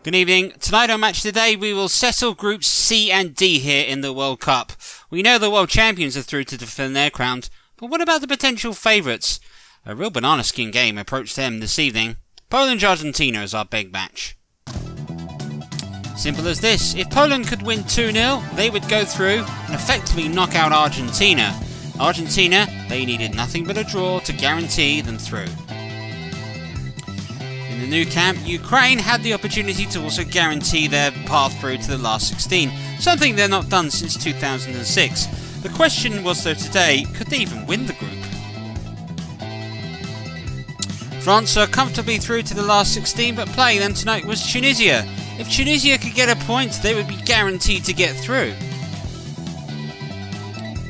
Good evening. Tonight on Match of the Day, we will settle Groups C and D here in the World Cup. We know the world champions are through to defend their crown, but what about the potential favourites? A real banana skin game approached them this evening. Poland-Argentina is our big match. Simple as this, if Poland could win 2-0, they would go through and effectively knock out Argentina. Argentina, they needed nothing but a draw to guarantee them through. In the new camp, Ukraine had the opportunity to also guarantee their path through to the last 16, something they've not done since 2006. The question was though today, could they even win the group? France are comfortably through to the last 16, but playing them tonight was Tunisia. If Tunisia could get a point, they would be guaranteed to get through.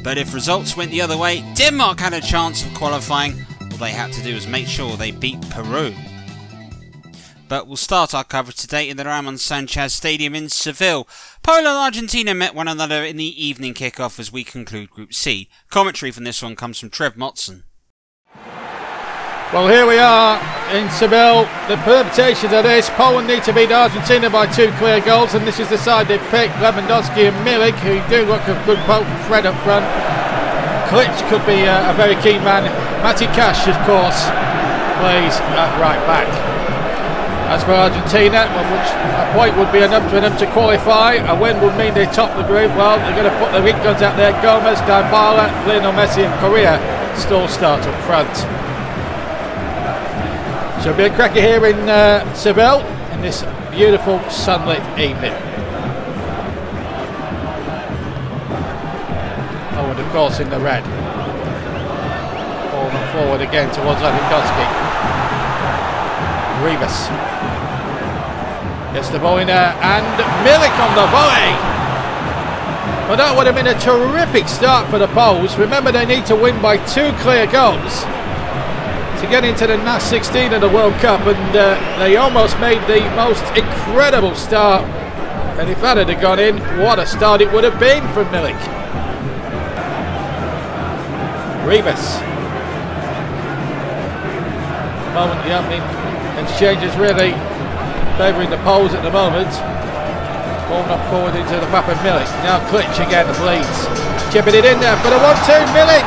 But if results went the other way, Denmark had a chance of qualifying. All they had to do was make sure they beat Peru. But we'll start our coverage today in the Ramon Sanchez Stadium in Seville. Poland and Argentina met one another in the evening kickoff as we conclude Group C. Commentary from this one comes from Trev Motson. Well, here we are in Seville. The permutations are this: Poland need to beat Argentina by 2 clear goals, and this is the side they picked. Lewandowski and Milik, who do look a good potent threat up front. Klitsch could be a very key man. Mati Cash, of course, plays at right back. As for Argentina, which a point would be enough for them to qualify, a win would mean they top the group. Well, they're going to put the big guns out there. Gomez, Dybala, Lionel Messi and Correa still start up front. So it'll be a cracker here in Seville in this beautiful sunlit evening. Oh, and of course in the red. Ball forward again towards Lewandowski. Rivas gets the ball in there, and Milik on the volley. Well, that would have been a terrific start for the Poles. Remember, they need to win by 2 clear goals to get into the last 16 of the World Cup, and they almost made the most incredible start. And if that had gone in, what a start it would have been from Milik. Rivas. The moment the opening exchange is really favouring the Poles at the moment. Ball not forward into the path of Milik. Now Klitsch again, the bleeds. Chipping it in there for the 1-2. Milik.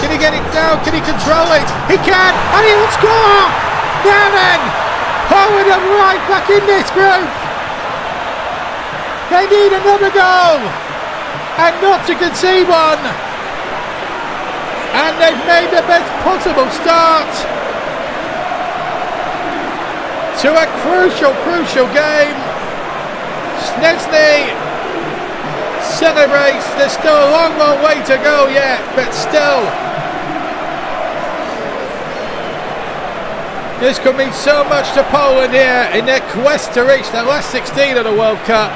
Can he get it down? Can he control it? He can, and he will score! Now then, Poland are right back in this group. They need another goal, and not to concede one. And they've made the best possible start to a crucial game. Szczesny celebrates. There's still a long way to go yet, but still, this could mean so much to Poland here in their quest to reach the last 16 of the World Cup.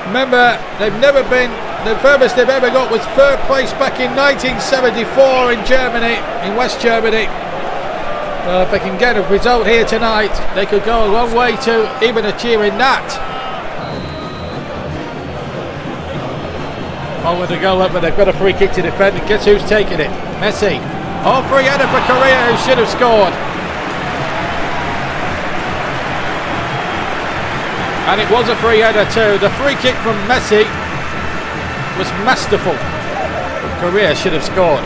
Remember, they've never been, the furthest they've ever got was 3rd place back in 1974 in Germany, in West Germany. Well, if they can get a result here tonight, they could go a long way to even achieving that. Oh, with the goal up, but they've got a free kick to defend, and guess who's taking it? Messi. Oh, free header for Correa, who should have scored. And it was a free header too. The free kick from Messi was masterful. Correa should have scored.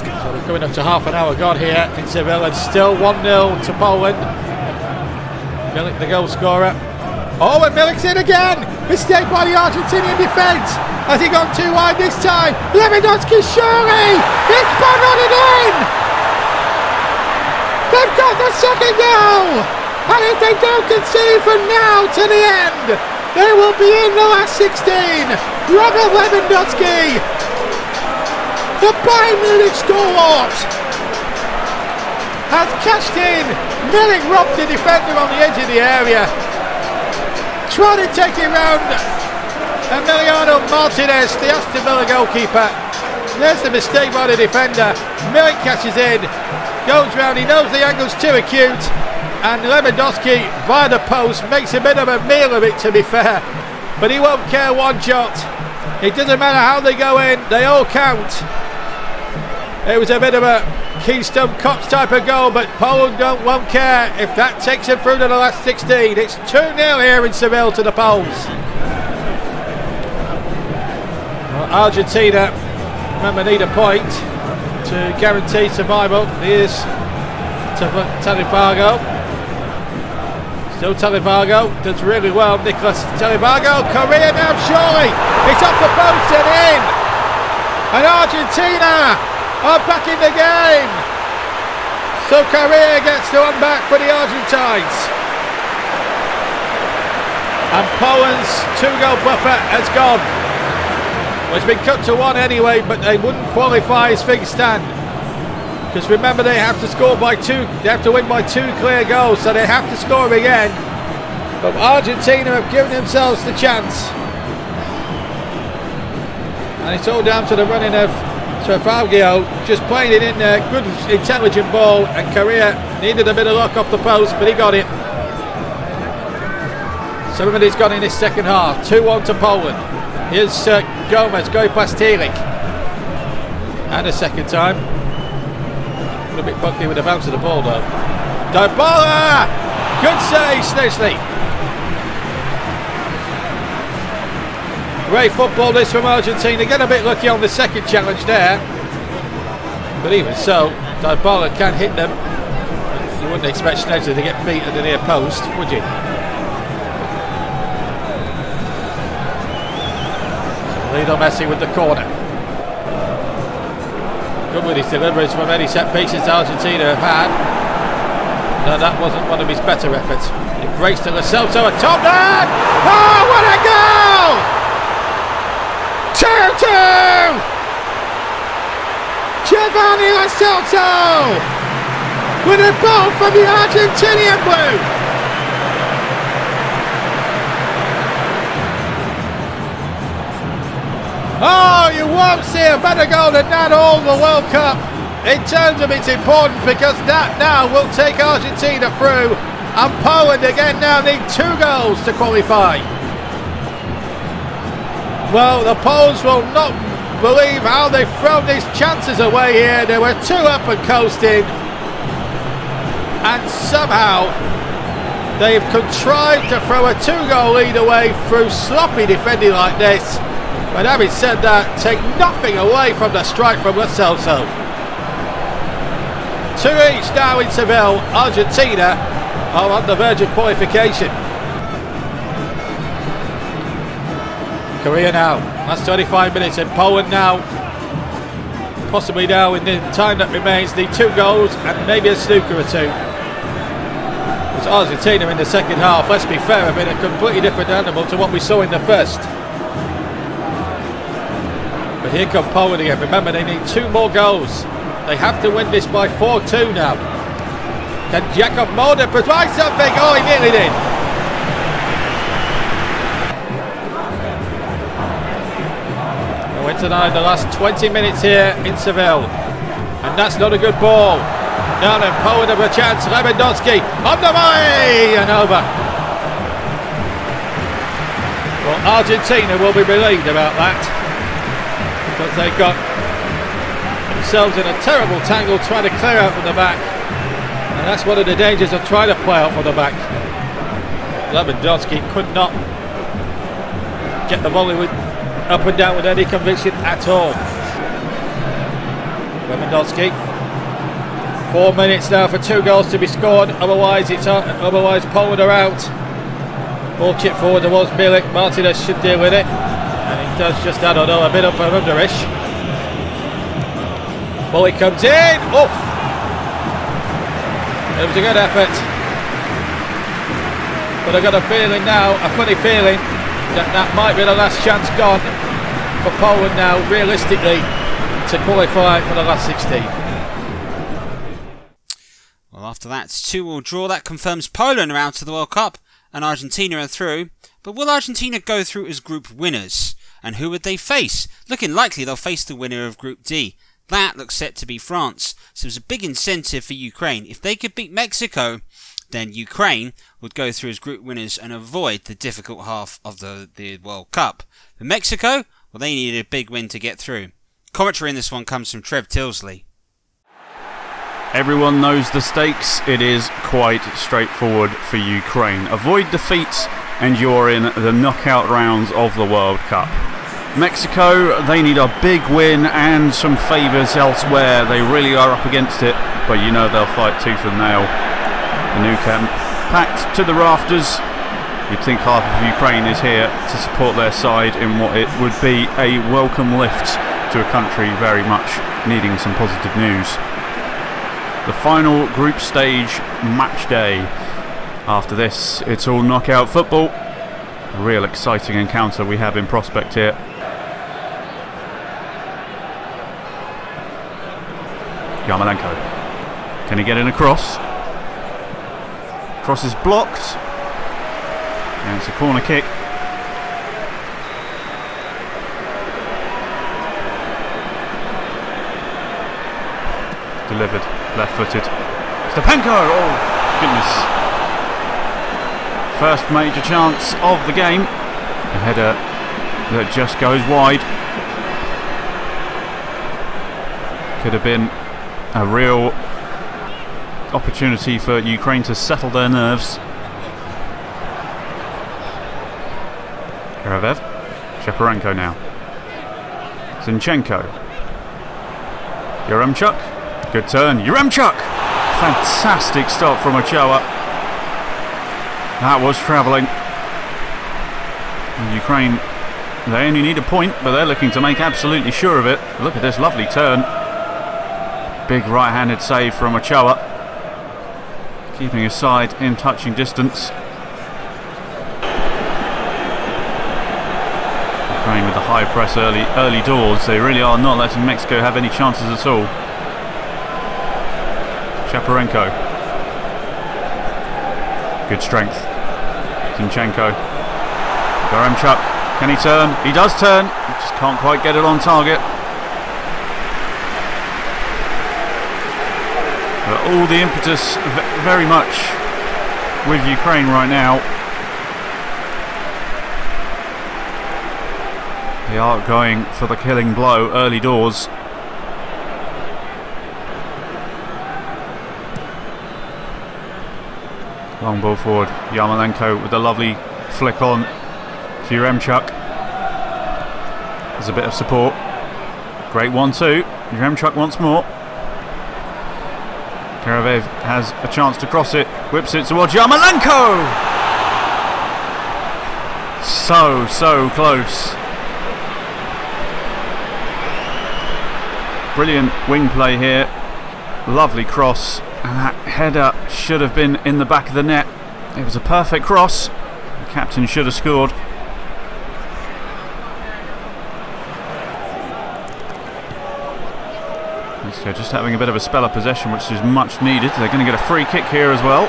So we're coming up to half an hour gone here in Seville, and still 1-0 to Poland. Milik, the goal scorer. Oh, and Milik's in again! Mistake by the Argentinian defence. Has he gone too wide this time? Lewandowski, surely! It's banged it in! They've got the second goal! And if they don't concede from now to the end, they will be in the last 16. Robert Lewandowski, the Bayern Munich stalwart, has cashed in. Milik robbed the defender on the edge of the area, trying to take it round Emiliano Martinez, the Aston Villa goalkeeper. There's the mistake by the defender. Milik catches in, goes round, he knows the angle's too acute, and Lewandowski via the post makes a bit of a meal of it, to be fair, but he won't care one jot. It doesn't matter how they go in, they all count. It was a bit of a Keystone Cops type of goal, but Poland won't care if that takes them through to the last 16. It's 2-0 here in Seville to the Poles. Well, Argentina, remember, need a point to guarantee survival. Here's Talivago. Still Talivago, does really well. Nicolas Talivago, Korea now surely. It's off the post and in. And Argentina are back in the game. So Korea gets the one back for the Argentines. And Poland's 2-goal buffer has gone. Well, it's been cut to 1 anyway, but they wouldn't qualify as things stand. Because remember, they have to score by 2. They have to win by 2 clear goals, so they have to score again. But Argentina have given themselves the chance. And it's all down to the running of Trafalgar, just playing it in there. Good, intelligent ball. And Korea needed a bit of luck off the post, but he got it. So everybody's gone in this second half. 2-1 to Poland. Here's Gomez going past Tielik. And a second time. A bit bucky with the bounce of the ball though. Dybala! Good save, Snesley. Great football this from Argentina. Get a bit lucky on the second challenge there. But even so, Dybala can hit them. You wouldn't expect Snesley to get beat at the near post, would you? Lionel Messi with the corner. Good with his deliveries from any set pieces Argentina have had. No, that wasn't one of his better efforts. It breaks to Lo Celso, a top man! Oh, what a goal! 2-2! Giovanni Lo Celso with a ball from the Argentinian blue. Oh, you won't see a better goal than that all the World Cup. In terms of it's important because that now will take Argentina through, and Poland again now need 2 goals to qualify. Well, the Poles will not believe how they've thrown these chances away here. They were 2 up and coasting, and somehow they've contrived to throw a 2-goal lead away through sloppy defending like this. But having said that, take nothing away from the strike from Lo Celso. 2 each now in Seville. Argentina are on the verge of qualification. Korea now. That's 25 minutes, and Poland now, possibly now in the time that remains, need 2 goals and maybe a snooker or 2. It's Argentina in the second half, let's be fair, have been a completely different animal to what we saw in the first. But here come Poland again. Remember, they need 2 more goals. They have to win this by 4-2 now. Can Jakub Moder provide something? Oh, he nearly did. We're tonight the last 20 minutes here in Seville. And that's not a good ball. Now then, Poland have a chance. Lewandowski on the way and over. Well, Argentina will be relieved about that. Because they got themselves in a terrible tangle trying to clear out from the back, and that's one of the dangers of trying to play out from the back. Lewandowski could not get the volley up and down with any conviction at all. Lewandowski, 4 minutes now for 2 goals to be scored, otherwise Poland are out. Ball chip forward towards Milik. Martinez should deal with it. And he does just that, although a bit up and underish. Volley comes in. Oh! It was a good effort. But I've got a feeling now, a funny feeling, that might be the last chance gone for Poland now, realistically, to qualify for the last 16. Well, after that 2-2 draw, that confirms Poland are out of the World Cup and Argentina are through. But will Argentina go through as group winners? And who would they face? Looking likely they'll face the winner of Group D. That looks set to be France. So there's a big incentive for Ukraine. If they could beat Mexico, then Ukraine would go through as group winners and avoid the difficult half of the World Cup. For Mexico, well, they needed a big win to get through. Commentary in this one comes from Trev Tilsley. Everyone knows the stakes. It is quite straightforward for Ukraine. Avoid defeat and you're in the knockout rounds of the World Cup. Mexico, they need a big win and some favours elsewhere. They really are up against it, but you know they'll fight tooth and nail. The new camp packed to the rafters. You'd think half of Ukraine is here to support their side in what it would be a welcome lift to a country very much needing some positive news. The final group stage match day. After this, it's all knockout football. A real exciting encounter we have in prospect here. Yarmolenko. Can he get in a cross? Cross is blocked. And it's a corner kick. Delivered. Left-footed. Stepenko! Oh, goodness. First major chance of the game. A header that just goes wide. Could have been a real opportunity for Ukraine to settle their nerves. Karavev. Shaparenko now. Zinchenko. Yaremchuk. Good turn. Yaremchuk! Fantastic stop from Ochoa. That was travelling. Ukraine, they only need a point, but they're looking to make absolutely sure of it. Look at this lovely turn. Big right-handed save from Ochoa. Keeping his side in touching distance. Ukraine with the high press early doors. They really are not letting Mexico have any chances at all. Shaparenko. Good strength. Zinchenko. Yaremchuk. Can he turn? He does turn. He just can't quite get it on target. But all the impetus very much with Ukraine right now. They are going for the killing blow early doors. Long ball forward. Yarmolenko with a lovely flick on to Yaremchuk. There's a bit of support. Great 1-2. Yaremchuk once more. Karavev has a chance to cross it. Whips it towards Yarmolenko! So close. Brilliant wing play here. Lovely cross. And that header should have been in the back of the net. It was a perfect cross. The captain should have scored. Mexico just having a bit of a spell of possession, which is much needed. They're going to get a free kick here as well.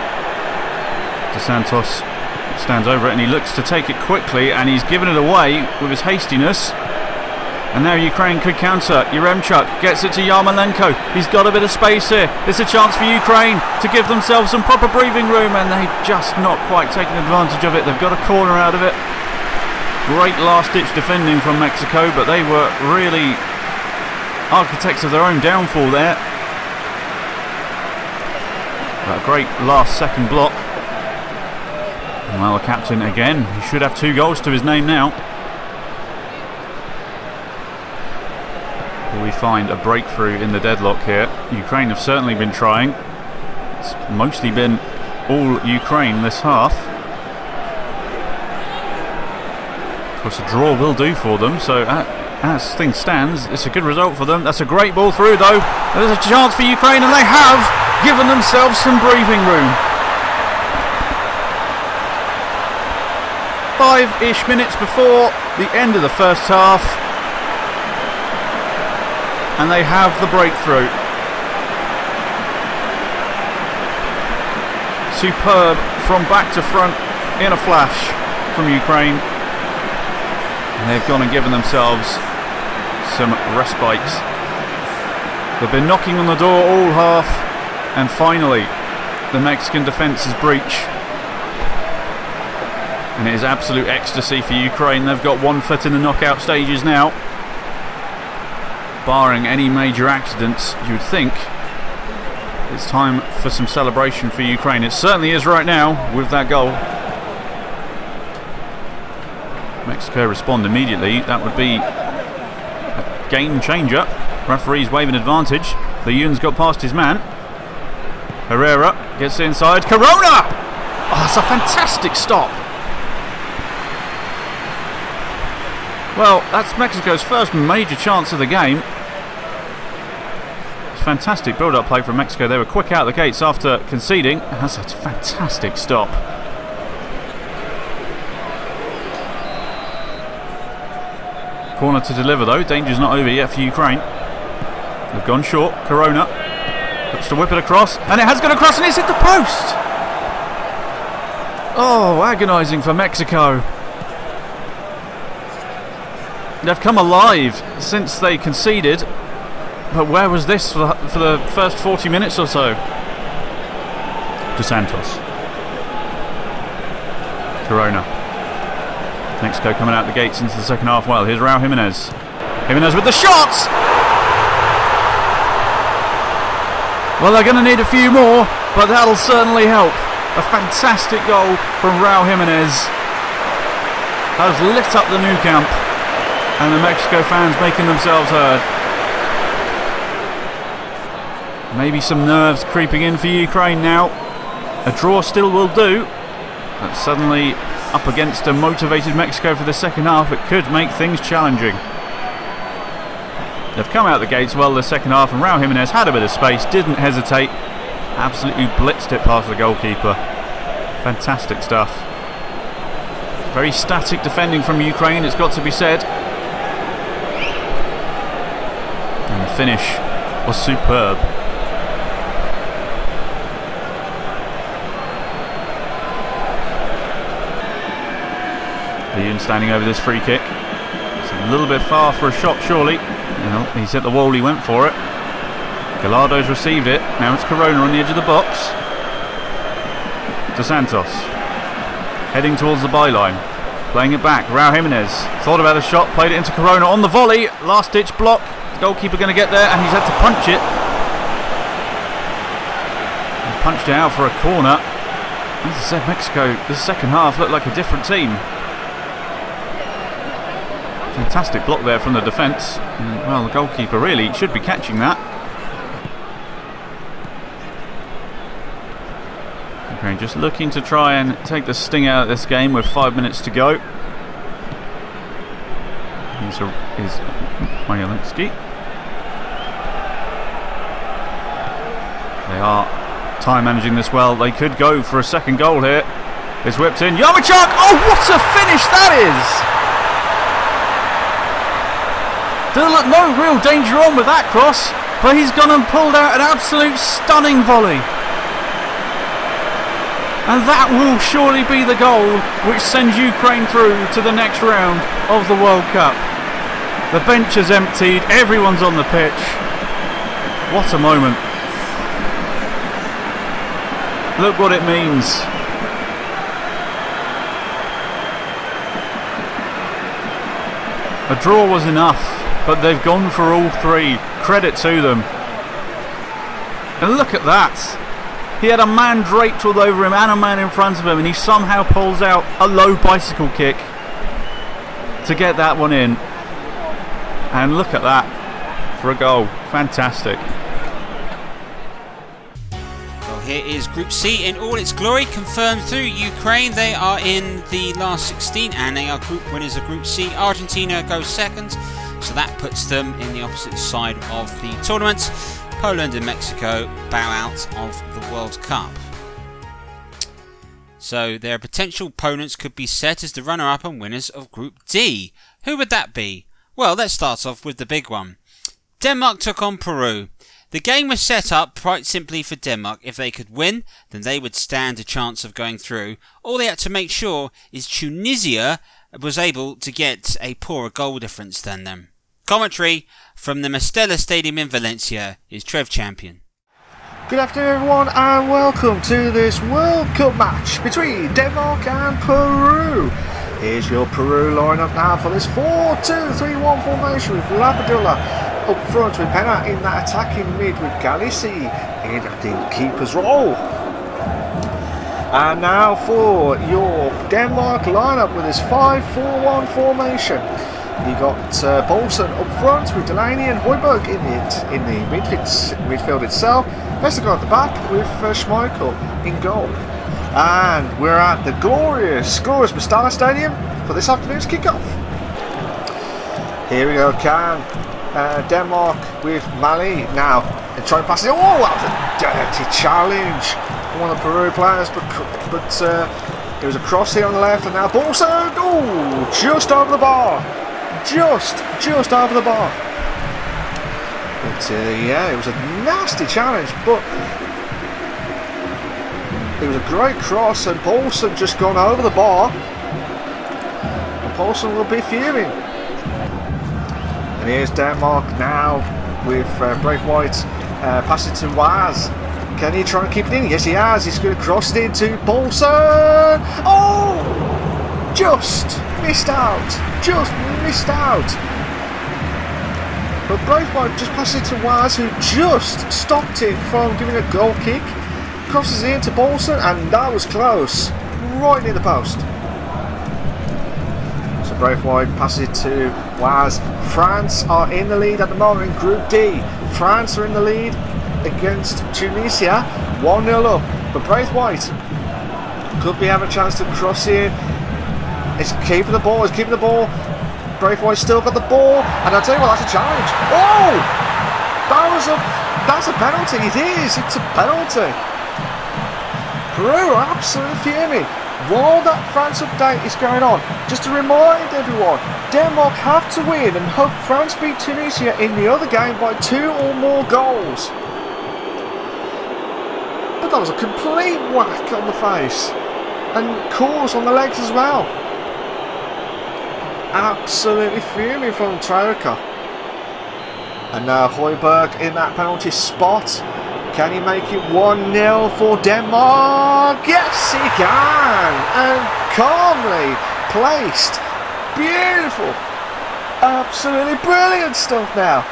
Dos Santos stands over it and he looks to take it quickly, and he's given it away with his hastiness. And now Ukraine could counter. Yaremchuk gets it to Yarmolenko. He's got a bit of space here. It's a chance for Ukraine to give themselves some proper breathing room, and they've just not quite taken advantage of it. They've got a corner out of it. Great last-ditch defending from Mexico, but they were really architects of their own downfall there. A great last-second block. Well, the captain again. He should have 2 goals to his name now. We find a breakthrough in the deadlock here. Ukraine have certainly been trying. It's mostly been all Ukraine this half. Of course, a draw will do for them, so as things stands, it's a good result for them. That's a great ball through though. There's a chance for Ukraine, and they have given themselves some breathing room. 5-ish minutes before the end of the first half, and they have the breakthrough. Superb from back to front in a flash from Ukraine. And they've gone and given themselves some respite. They've been knocking on the door all half, and finally the Mexican defence's breach. And it is absolute ecstasy for Ukraine. They've got 1 foot in the knockout stages now. Barring any major accidents, you'd think it's time for some celebration for Ukraine. It certainly is right now with that goal. Mexico respond immediately. That would be a game changer. Referee's waving advantage. Leun's got past his man. Herrera gets inside. Corona! Oh, it's a fantastic stop. Well, that's Mexico's first major chance of the game. It's fantastic build-up play from Mexico. They were quick out the gates after conceding. That's a fantastic stop. Corner to deliver though. Danger's not over yet for Ukraine. They've gone short. Corona looks to whip it across, and it has gone across, and it's hit the post. Oh, agonising for Mexico. They've come alive since they conceded, but where was this for the first 40 minutes or so? Dos Santos. Corona. Mexico coming out the gates into the second half well. Here's Raul Jimenez. Jimenez with the shot! Well, they're going to need a few more, but that'll certainly help. A fantastic goal from Raul Jimenez has lit up the Nou Camp, and the Mexico fans making themselves heard. Maybe some nerves creeping in for Ukraine now. A draw still will do, but suddenly up against a motivated Mexico for the second half, it could make things challenging. They've come out the gates well the second half, and Raul Jimenez had a bit of space, didn't hesitate, absolutely blitzed it past the goalkeeper. Fantastic stuff. Very static defending from Ukraine, it's got to be said. And the finish was superb. Leun standing over this free kick. It's a little bit far for a shot, surely. He's hit the wall, he went for it. Gallardo's received it. Now it's Corona on the edge of the box. Dos Santos heading towards the byline, playing it back. Raul Jimenez thought about a shot, played it into Corona on the volley. Last ditch block. The goalkeeper going to get there, and he's had to punch it. He's punched it out for a corner. As I said, Mexico this second half looked like a different team. Fantastic block there from the defence. Well, the goalkeeper really should be catching that. Okay, just looking to try and take the sting out of this game with 5 minutes to go. Here's Majalinsky. They are time managing this well. They could go for a second goal here. It's whipped in. Yaremchuk! Oh, what a finish that is! There look no real danger on with that cross, but he's gone and pulled out an absolute stunning volley. And that will surely be the goal which sends Ukraine through to the next round of the World Cup. The bench is emptied, everyone's on the pitch. What a moment. Look what it means. A draw was enough, but they've gone for all three. Credit to them. And look at that. He had a man draped all over him and a man in front of him, and he somehow pulls out a low bicycle kick to get that one in. And look at that for a goal. Fantastic. Well, here is Group C in all its glory, confirmed through Ukraine. They are in the last 16 and they are group winners of Group C. Argentina goes second, so that puts them in the opposite side of the tournament. Poland and Mexico bow out of the World Cup. So their potential opponents could be set as the runner-up and winners of Group D. Who would that be? Well, let's start off with the big one. Denmark took on Peru. The game was set up quite simply for Denmark. If they could win, then they would stand a chance of going through. All they had to make sure is Tunisia was able to get a poorer goal difference than them. Commentary from the Mestalla Stadium in Valencia is Trev Champion. Good afternoon everyone and welcome to this World Cup match between Denmark and Peru. Here's your Peru lineup now for this 4-2-3-1 formation with Lapadula up front with Penna in that attacking mid with Galisi in the keeper's role. And now for your Denmark lineup with this 5-4-1 formation. You got Poulsen up front with Delaney and Højbjerg in the midfield itself. Vestergaard at the back with Schmeichel in goal. And we're at the glorious Mestalla Stadium for this afternoon's kickoff. Here we go, Denmark with Mali now. And trying to pass it. Oh, that was a dirty challenge. One of the Peru players, but there was a cross here on the left, and now Poulsen. Oh, just over the bar. Just over the bar. But yeah, it was a nasty challenge, but it was a great cross, and Poulsen just gone over the bar. And Poulsen will be fuming. And here's Denmark now with Braithwaite passing to Waz. Can he try and keep it in? Yes, he has. He's going to cross it into Poulsen. Oh! Just missed out. But Braithwaite just passes it to Waz, who just stopped it from giving a goal kick. Crosses it into Poulsen, and that was close. Right near the post. So Braithwaite passes it to Waz. France are in the lead at the moment in Group D. France are in the lead against Tunisia, 1-0 up. But Braithwaite could be having a chance to cross here. He's keeping the ball. Braithwaite still got the ball, and I'll tell you what, that's a challenge. Oh, that's a penalty. It's a penalty. Peru are absolutely fuming. While that France update is going on, just to remind everyone, Denmark have to win and hope France beat Tunisia in the other game by 2 or more goals. But that was a complete whack on the face, and cause on the legs as well. Absolutely fuming from Traoré. And now Højbjerg in that penalty spot. Can he make it 1-0 for Denmark? Yes, he can! And calmly placed. Beautiful. Absolutely brilliant stuff now.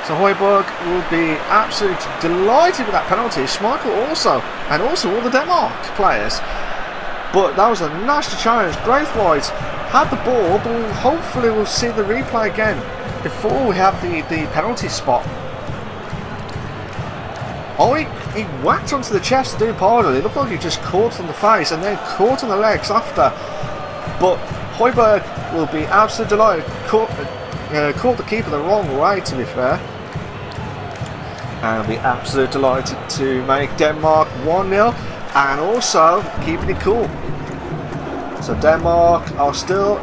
So Højbjerg will be absolutely delighted with that penalty. Schmeichel also, and also all the Denmark players. But that was a nasty challenge. Braithwaite had the ball, but hopefully we'll see the replay again before we have the penalty spot. Oh, he whacked onto the chest to do part of it. It looked like he just caught on the face and then caught on the legs after. But Højbjerg will be absolutely delighted. Caught the keeper the wrong way, to be fair. And be absolutely delighted to make Denmark 1-0 and also keeping it cool. So Denmark are still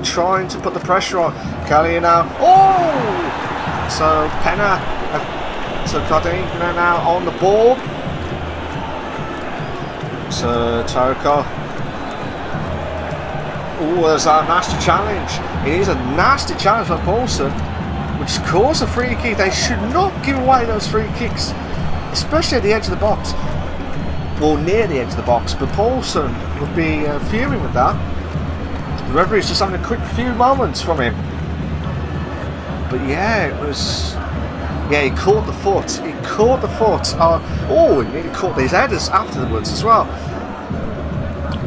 trying to put the pressure on. Callier now. Oh! So Penna. So Cardinal now on the ball. So Traoré. Oh, there's a nasty challenge. It is a nasty challenge for Poulsen, which caused a free kick. They should not give away those free kicks, especially at the edge of the box. Well, near the edge of the box. But Poulsen would be fuming with that. The referee's just having a quick few moments from him. But yeah, it was. Yeah, he caught the foot. He caught the foot. Oh, he nearly caught his headers afterwards as well.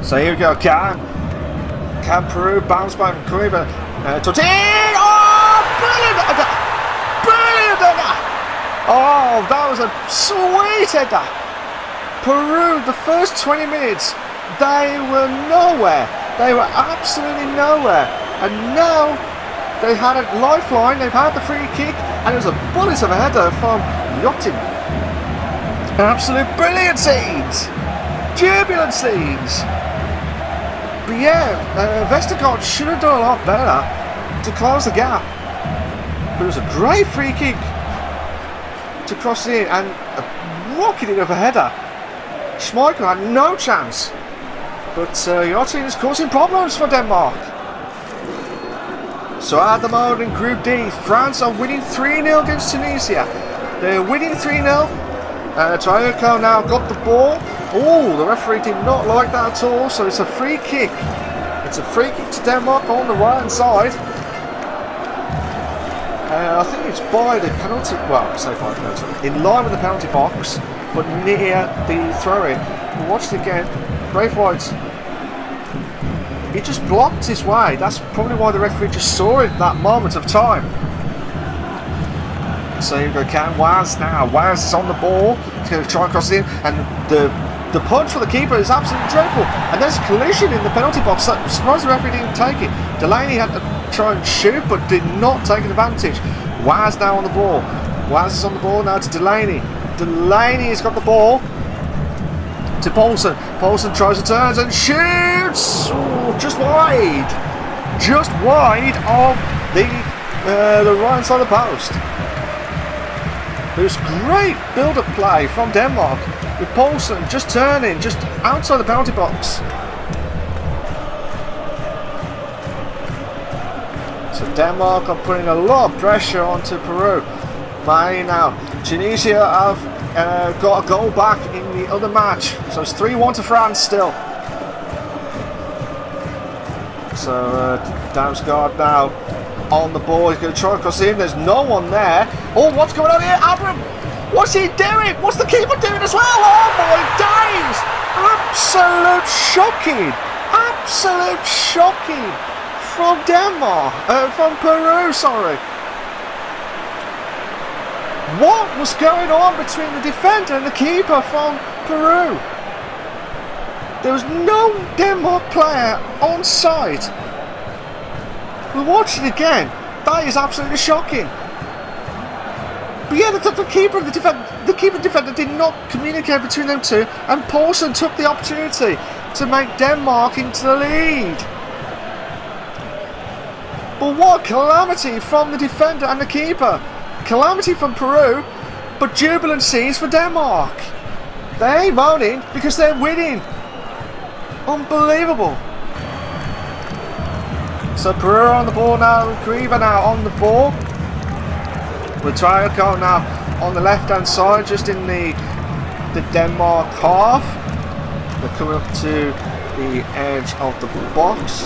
So here we go. Can Peru bounce back from Cueva? Tortilla! Oh, brilliant! Brilliant! Oh, that was a sweet header. Peru, the first 20 minutes, they were nowhere. They were absolutely nowhere. And now they had a lifeline. They've had the free kick, and it was a bullet of a header from Jotin. Absolute brilliant scenes, jubilant scenes. But yeah, Vestergaard should have done a lot better to close the gap. But it was a great free kick to cross it in and rocketed of a header. Schmeichel had no chance. But Jotin is causing problems for Denmark. So at the moment in Group D, France are winning 3-0 against Tunisia. They're winning 3-0. Traoré now got the ball. Oh, the referee did not like that at all, so it's a free kick. It's a free kick to Denmark on the right hand side. I think it's by the penalty. Well, I say by the penalty, in line with the penalty box, but near the throw-in. We'll watch it again. Braithwaite. He just blocked his way. That's probably why the referee just saw it that moment of time. So here we go, Waz now. Waz is on the ball. He's going to try and cross it in, and the punch for the keeper is absolutely dreadful. And there's a collision in the penalty box. I'm surprised the referee didn't take it. Delaney had to try and shoot, but did not take advantage. Waz now on the ball. Waz is on the ball now to Delaney. Delaney has got the ball to Paulson. Paulson tries to turn and shoots. Ooh, just wide of the right side of the post. There's great build-up play from Denmark with Paulson just turning just outside the penalty box. So Denmark are putting a lot of pressure onto Peru. Now Tunisia have got a goal back in the other match, so it's 3-1 to France still. So Damsgaard now on the ball. He's going to try and cross in. There's no one there. Oh, what's going on here? Abram, what's he doing? What's the keeper doing as well? Oh my days! Absolute shocking from Denmark, from Peru, sorry. What was going on between the defender and the keeper from Peru? There was no Denmark player on site. We'll watch it again. That is absolutely shocking. But yeah, the keeper and the keeper and defender did not communicate between them two, and Paulson took the opportunity to make Denmark into the lead. But what calamity from the defender and the keeper. Calamity from Peru, but jubilant scenes for Denmark. They ain't moaning because they're winning. Unbelievable. So Peru on the ball now, Grieva now on the ball. With Triaco now on the left hand side, just in the Denmark half. They're coming up to the edge of the box.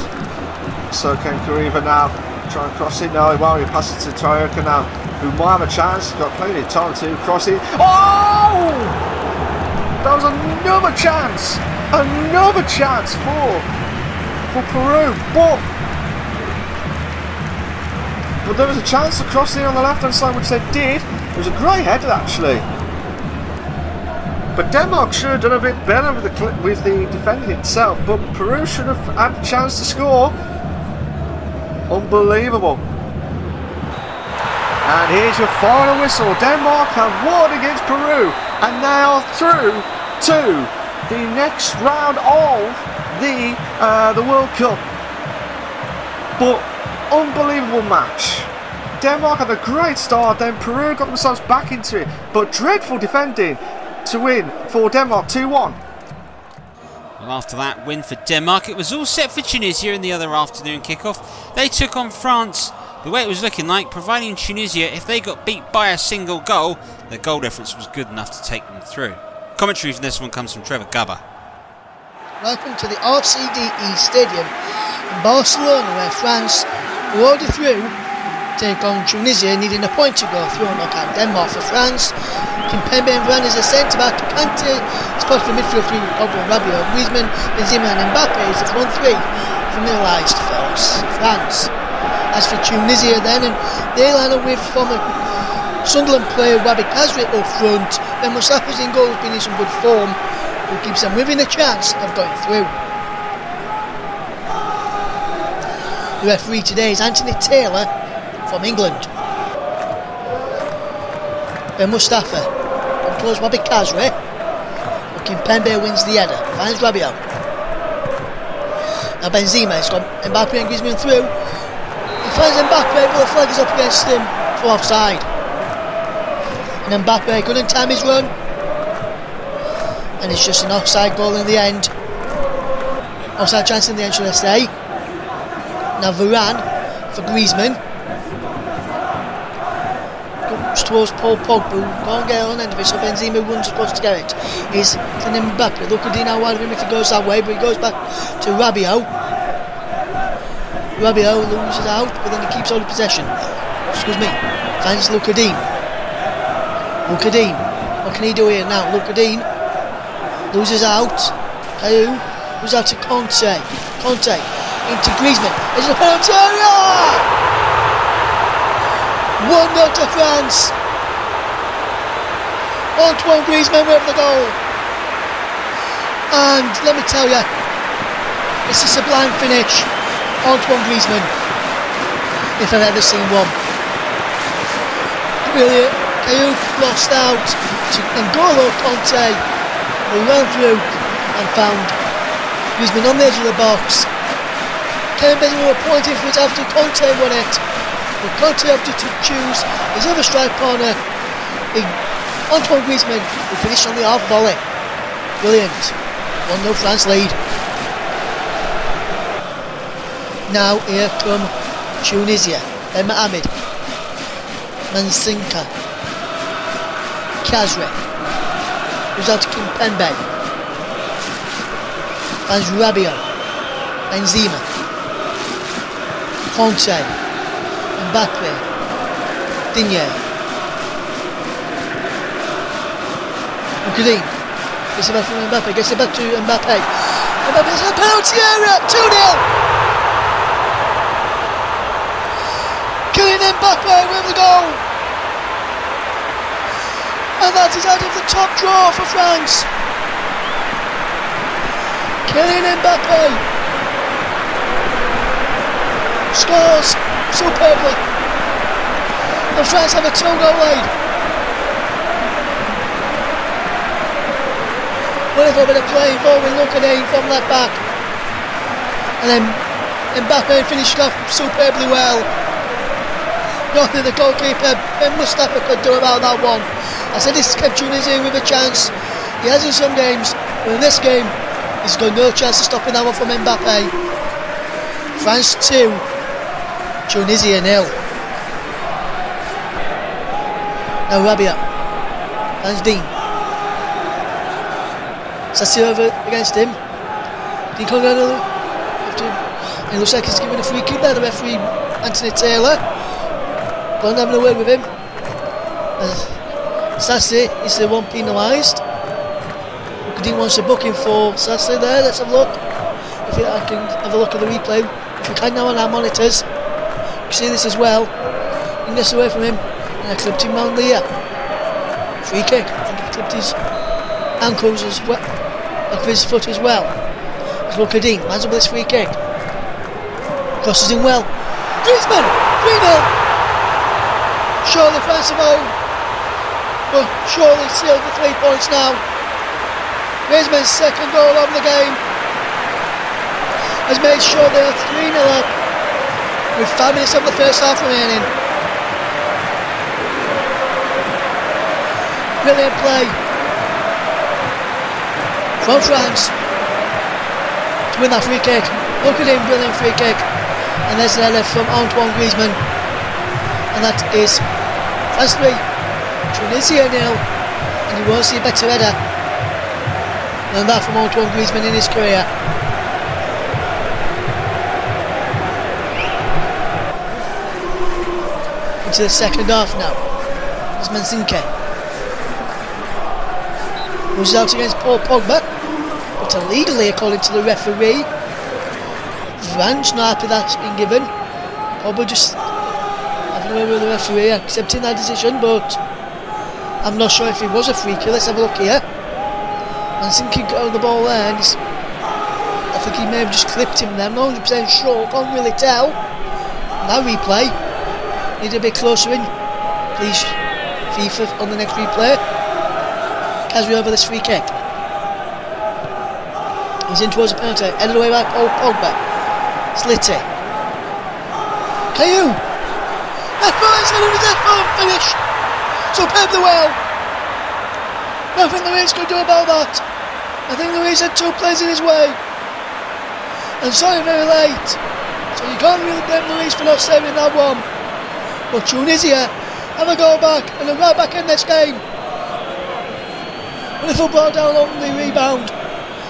So can Grieva now try and cross it? No, he won't. He passes to Triaco now, who might have a chance. He's got plenty of time to cross it. Oh! That was another chance for Peru, but there was a chance to cross in on the left hand side, which they did. It was a great header actually, but Denmark should have done a bit better with the defending itself, but Peru should have had a chance to score. Unbelievable. And here's your final whistle. Denmark have won against Peru, and they are through to the next round of the World Cup. But unbelievable match. Denmark had a great start, then Peru got themselves back into it, but dreadful defending to win for Denmark 2-1. Well, after that win for Denmark, it was all set for Tunisia in the other afternoon kickoff. They took on France. The way it was looking like, providing Tunisia, if they got beat by a single goal, their goal difference was good enough to take them through. Commentary for this one comes from Trevor Gubber. Welcome to the RCDE Stadium in Barcelona, where France, who are already through, take on Tunisia, needing a point to go through and knock out Denmark. For France, Kimpembe and Varane is a centre-back, Kante is part of the midfield three with Pogba and Rabiot, Griezmann, Benzema and Mbappe is the front three, familiarised for France. As for Tunisia then, and they line up with former Sunderland player Wabi Kazri up front, then Mustafa's in goal has been in some good form, who keeps them within a chance of going through. The referee today is Anthony Taylor from England. Ben Mustafa controls Wabi Kazri, but Kimpembe wins the header, finds Rabiot. Now Benzema has got Mbappe and Griezmann through. He finds Mbappe, but the flag is up against him for offside. And Mbappe couldn't time his run, and it's just an offside goal in the end. Offside chance in the end, should I say. Now Varane for Griezmann. Goes towards Paul Pogba, who can't get on end of it, so Benzema runs across to get it. He's to Mbappe. Look at Dino wide of him if he goes that way, but he goes back to Rabiot. Rabiot loses out, but then he keeps hold of possession. Excuse me. Finds Luca Dean. Luca Dean. What can he do here now? Luca Dean loses out. Caillou moves out to Conte. Conte into Griezmann. It's a penalty area! 1-0 to France. Antoine Griezmann with the goal. And let me tell you, it's a sublime finish. Antoine Griezmann, if I've ever seen one. Brilliant. Caillou lost out to N'Golo Conte, who ran through and found Griezmann on the edge of the box. Kevin Benzema were pointing for it after Conte won it, but Conte opted to choose his other strike corner. Antoine Griezmann, who finished on the half volley. Brilliant. 1-0 France lead. Now here come Tunisia. Ben Mohamed, Mansinka, Kazri, who's out to Kimpembe, and Rabiot, Benzema, Conte, Mbappe, Digne, Green. Gets it back from Mbappe, gets it back to Mbappe. Mbappe's a penalty area, 2-0. Kylian Mbappe with the goal. And that is out of the top draw for France. Kylian Mbappe scores superbly. And France have a 2-goal lead. Wonderful bit of play involving Luca Dean from left back. And then Mbappe finished off superbly well. Nothing the goalkeeper Mustafa could do about that one. I said this kept Tunisia with a chance. He has in some games, but in this game he's got no chance of stopping that one from Mbappe. France 2, Tunisia 0. Now Rabiot, finds Dean. Sassi over against him. Dean can't get another. It looks like he's giving a free kick there, the referee Anthony Taylor. Going having a word with him. Sassi is the one penalised. Dean wants to book him for Sassi there. Let's have a look. If I can have a look at the replay. If you can now on our monitors. You can see this as well. He gets away from him. And I clipped him round there. Free kick. I think he clipped his ankles as well. Back of his foot as well. Let's look at Dean. Lands up with this free kick. Crosses in well. Griezmann! 3-0! Surely France have home, but surely sealed the 3 points now. Griezmann's second goal of the game has made sure they're 3-0 up with 5 minutes of the first half remaining. Brilliant play from France to win that free kick. Look at him, brilliant free kick. And there's the header from Antoine Griezmann. And that is France 3, Tunisia 0, and you won't see a better header than that from Antoine Griezmann in his career. Into the second half now. It's Mansinke. Moves out against Paul Pogba, but illegally according to the referee. France not happy that's been given. Pogba just with the referee accepting that decision, but I'm not sure if it was a free kick. Let's have a look here. Mansinke got the ball there, and I think he may have just clipped him there. I'm not 100% sure, can't really tell. Now replay, need a bit closer in, please FIFA on the next replay. Kazri over this free kick. He's in towards the penalty, headed away by Paul Pogba. Slitty. Caillou! Finish! Superbly well! Nothing Luis could do about that. I think Luis had 2 players in his way. And sorry, very late. So you can't really blame Luis for not saving that one. But Tunisia have a goal back and are right back in this game. Wonderful ball down on the rebound.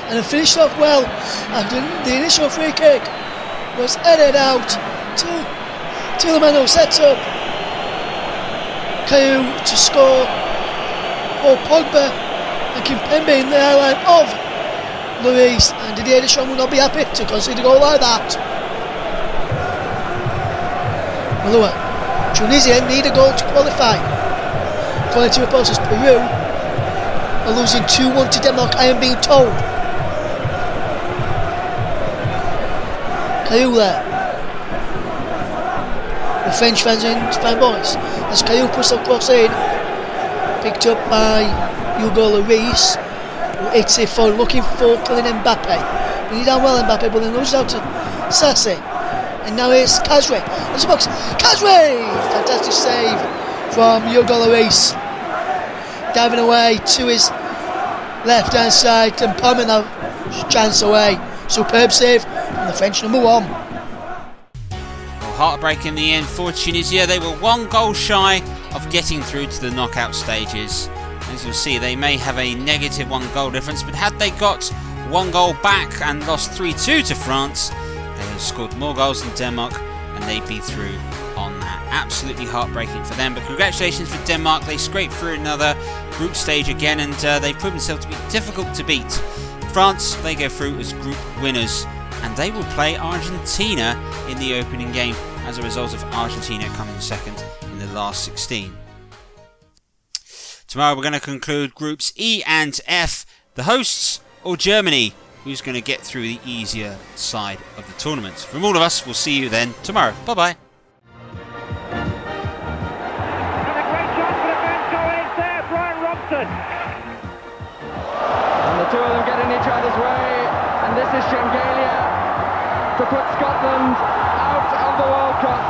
And have finished off well after the initial free kick was headed out to Tielemans, sets up. Carew to score. Paul Pogba and Kimpembe in the airline of Lloris, and Didier Deschamps will not be happy to concede a goal like that. Malua. Tunisia need a goal to qualify. According to reporters, Peru are losing 2-1 to Denmark, I am being told. Carew there. The French fans and fan boys. As Carew puts the cross in, picked up by Hugo Lloris, who hits it for looking for Kylian Mbappe. We need done well Mbappe, but then loses out to Sassi. And now it's Kazri. There's a box. Kazri! Fantastic save from Hugo Lloris. Diving away to his left hand side and palming that chance away. Superb save from the French number 1. Heartbreak in the end for Tunisia. They were 1 goal shy of getting through to the knockout stages. As you'll see, they may have a negative 1 goal difference, but had they got 1 goal back and lost 3-2 to France, they have scored more goals than Denmark and they'd be through on that. Absolutely heartbreaking for them, but congratulations for Denmark. They scraped through another group stage again, and they've proven themselves to be difficult to beat. France, they go through as group winners, and they will play Argentina in the opening game as a result of Argentina coming second in the last 16. Tomorrow we're going to conclude groups E and F. The hosts or Germany, who's going to get through the easier side of the tournament. From all of us, we'll see you then tomorrow. Bye-bye. And a great chance for the French going in there, Brian Robson. And the two of them get in each other's way, and this is Shengelia to put Scotland out of the World Cup.